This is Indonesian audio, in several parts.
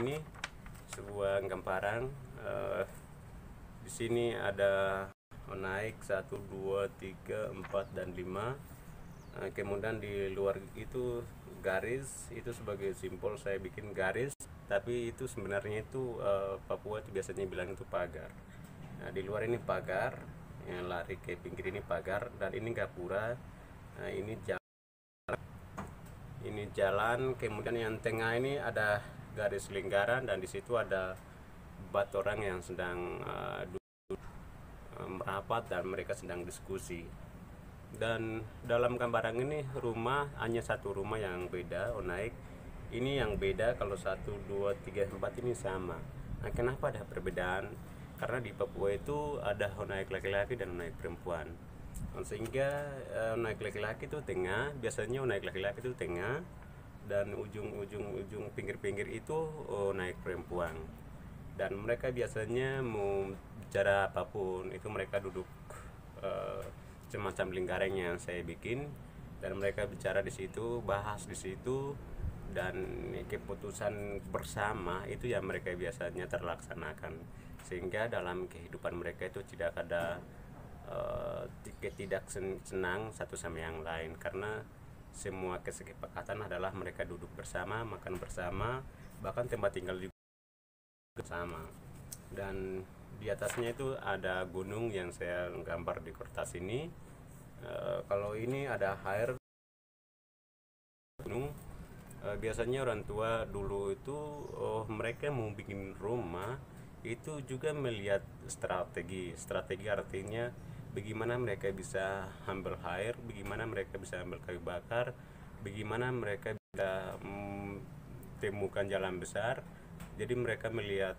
ini sebuah gambaran. Di sini ada naik 1, 2, 3, 4, dan 5. Kemudian di luar itu garis, itu sebagai simbol saya bikin garis, tapi itu sebenarnya itu Papua itu biasanya bilang itu pagar. Nah, di luar ini pagar, yang lari ke pinggir ini pagar, dan ini gapura. Nah, ini jalan, kemudian yang tengah ini ada garis lingkaran, dan di situ ada 4 orang yang sedang merapat dan mereka sedang diskusi. Dan dalam gambaran ini rumah hanya satu rumah yang beda, naik. Ini yang beda, kalau 1, 2, 3, 4 ini sama. Nah, kenapa ada perbedaan? Karena di Papua itu ada naik laki-laki dan naik perempuan. Sehingga naik laki-laki itu tengah, biasanya naik laki-laki itu tengah, dan ujung pinggir-pinggir itu naik perempuan. Dan mereka biasanya mau bicara apapun itu mereka duduk semacam lingkaran yang saya bikin, dan mereka bicara di situ, bahas di situ, dan keputusan bersama itu yang mereka biasanya terlaksanakan. Sehingga dalam kehidupan mereka itu tidak ada tidak senang satu sama yang lain, karena semua kesepakatan adalah mereka duduk bersama, makan bersama, bahkan tempat tinggal juga bersama. Dan di atasnya itu ada gunung yang saya gambar di kertas ini. Kalau ini ada air gunung. Biasanya orang tua dulu itu mereka mau bikin rumah itu juga melihat strategi artinya bagaimana mereka bisa ambil air, bagaimana mereka bisa ambil kayu bakar, bagaimana mereka bisa temukan jalan besar. Jadi mereka melihat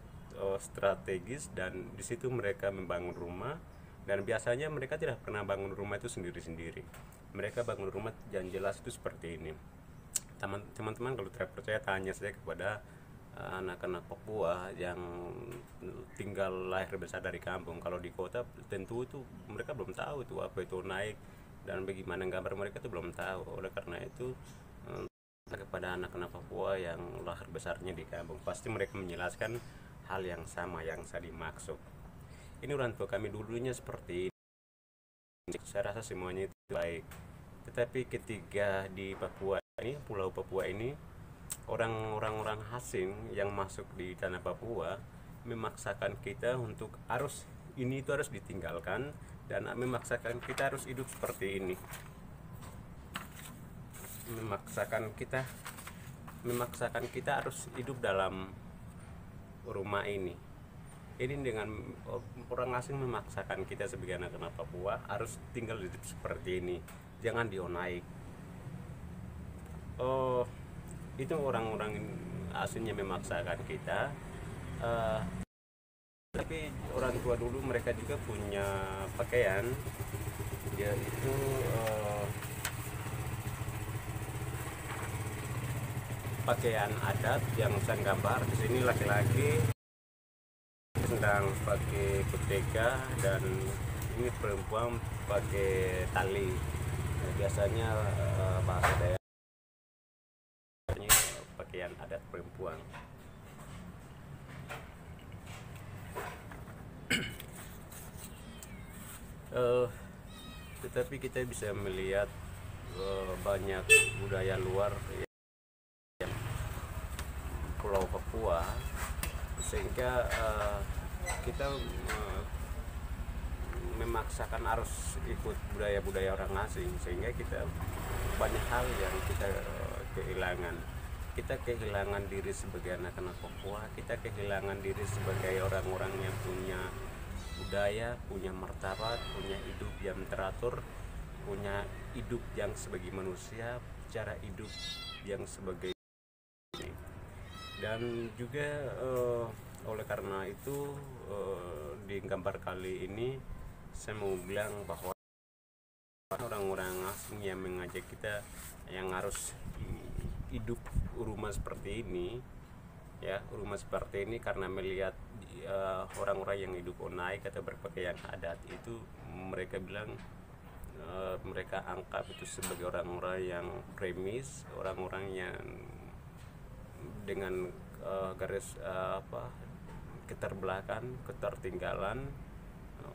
strategis, dan di situ mereka membangun rumah. Dan biasanya mereka tidak pernah bangun rumah itu sendiri-sendiri. Mereka bangun rumah yang jelas itu seperti ini. Teman-teman kalau tidak percaya, tanya saya kepada anak-anak Papua yang tinggal lahir besar dari kampung. Kalau di kota tentu itu mereka belum tahu itu apa itu naik, dan bagaimana gambar mereka itu belum tahu. Oleh karena itu kepada anak-anak Papua yang lahir besarnya di kampung, pasti mereka menjelaskan hal yang sama yang saya dimaksud. Ini orang tua kami dulunya seperti ini. Saya rasa semuanya itu baik. Tetapi ketika di Papua ini, Pulau Papua ini, orang-orang asing yang masuk di tanah Papua memaksakan kita untuk ini itu harus ditinggalkan, dan memaksakan kita harus hidup seperti ini. Memaksakan kita harus hidup dalam rumah ini. Ini dengan orang asing memaksakan kita sebagai anak-anak Papua harus tinggal hidup seperti ini, jangan dionaik. Itu orang-orang asingnya memaksakan kita. Tapi orang tua dulu mereka juga punya pakaian, yaitu pakaian adat yang saya gambar di sini. Laki-laki sedang pakai kuteka, dan ini perempuan pakai tali. Biasanya bahasa daerahnya pakaian adat perempuan. Tetapi kita bisa melihat banyak budaya luar Pulau Papua, sehingga kita memaksakan harus ikut budaya-budaya orang asing, sehingga kita banyak hal yang kita kehilangan. Kita kehilangan diri sebagai anak-anak Papua, kita kehilangan diri sebagai orang-orang yang punya budaya, punya martabat, punya hidup yang teratur, punya hidup yang sebagai manusia, cara hidup yang sebagai. Dan juga oleh karena itu di gambar kali ini saya mau bilang bahwa orang-orang asing yang mengajak kita yang harus hidup rumah seperti ini, ya, rumah seperti ini, karena melihat orang-orang yang hidup naik atau berpakaian adat itu, mereka bilang mereka anggap itu sebagai orang-orang yang premis, orang-orang yang dengan garis keterbelakangan, ketertinggalan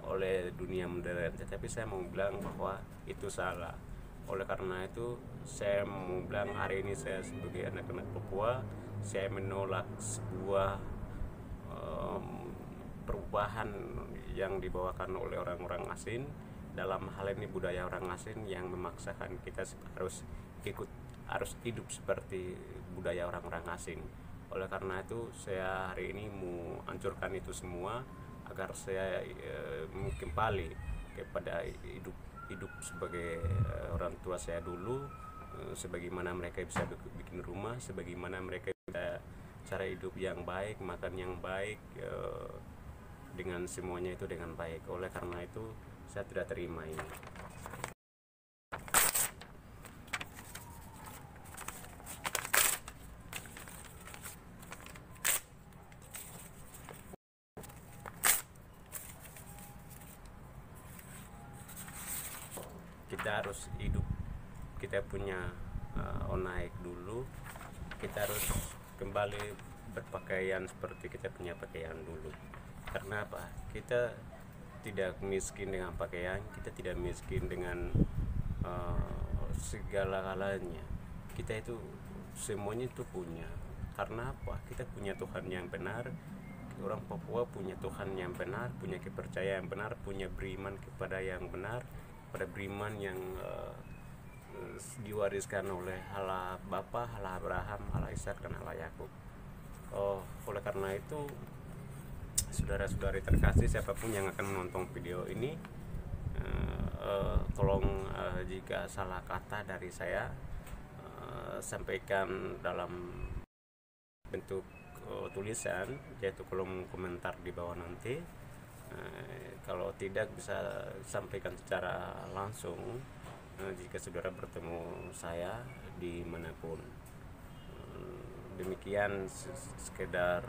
oleh dunia modern. Tetapi saya mau bilang bahwa itu salah. Oleh karena itu saya mau bilang hari ini saya sebagai anak-anak Papua, saya menolak sebuah perubahan yang dibawakan oleh orang-orang asing, dalam hal ini budaya orang asing yang memaksakan kita harus hidup seperti budaya orang-orang asing. Oleh karena itu saya hari ini mau hancurkan itu semua agar saya kembali kepada hidup sebagai orang tua saya dulu, sebagaimana mereka bisa bikin rumah, sebagaimana mereka bisa cara hidup yang baik, makan yang baik, dengan semuanya itu dengan baik. Oleh karena itu saya tidak terima ini. Kita harus hidup, kita punya naik dulu, kita harus kembali berpakaian seperti kita punya pakaian dulu. Karena apa? Kita tidak miskin dengan pakaian, kita tidak miskin dengan segala-galanya. Kita itu semuanya itu punya. Karena apa? Kita punya Tuhan yang benar. Orang Papua punya Tuhan yang benar, punya kepercayaan yang benar, punya beriman kepada yang benar, pada beriman yang diwariskan oleh Allah Bapa, Allah Abraham, Allah Ishak, dan Allah Yakub. Oleh karena itu, saudara-saudari terkasih, siapapun yang akan menonton video ini, tolong jika salah kata dari saya, sampaikan dalam bentuk tulisan, yaitu kolom komentar di bawah nanti. Kalau tidak, bisa sampaikan secara langsung jika saudara bertemu saya dimanapun. Demikian sekedar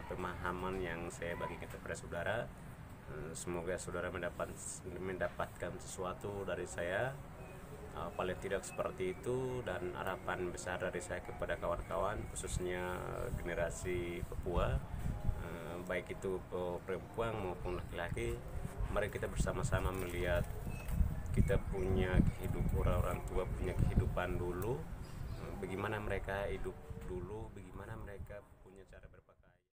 pemahaman yang saya bagikan kepada saudara. Semoga saudara mendapatkan sesuatu dari saya, paling tidak seperti itu. Dan harapan besar dari saya kepada kawan-kawan, khususnya generasi Papua, baik itu perempuan maupun laki-laki, mari kita bersama-sama melihat kita punya orang tua punya kehidupan dulu, bagaimana mereka hidup dulu, bagaimana mereka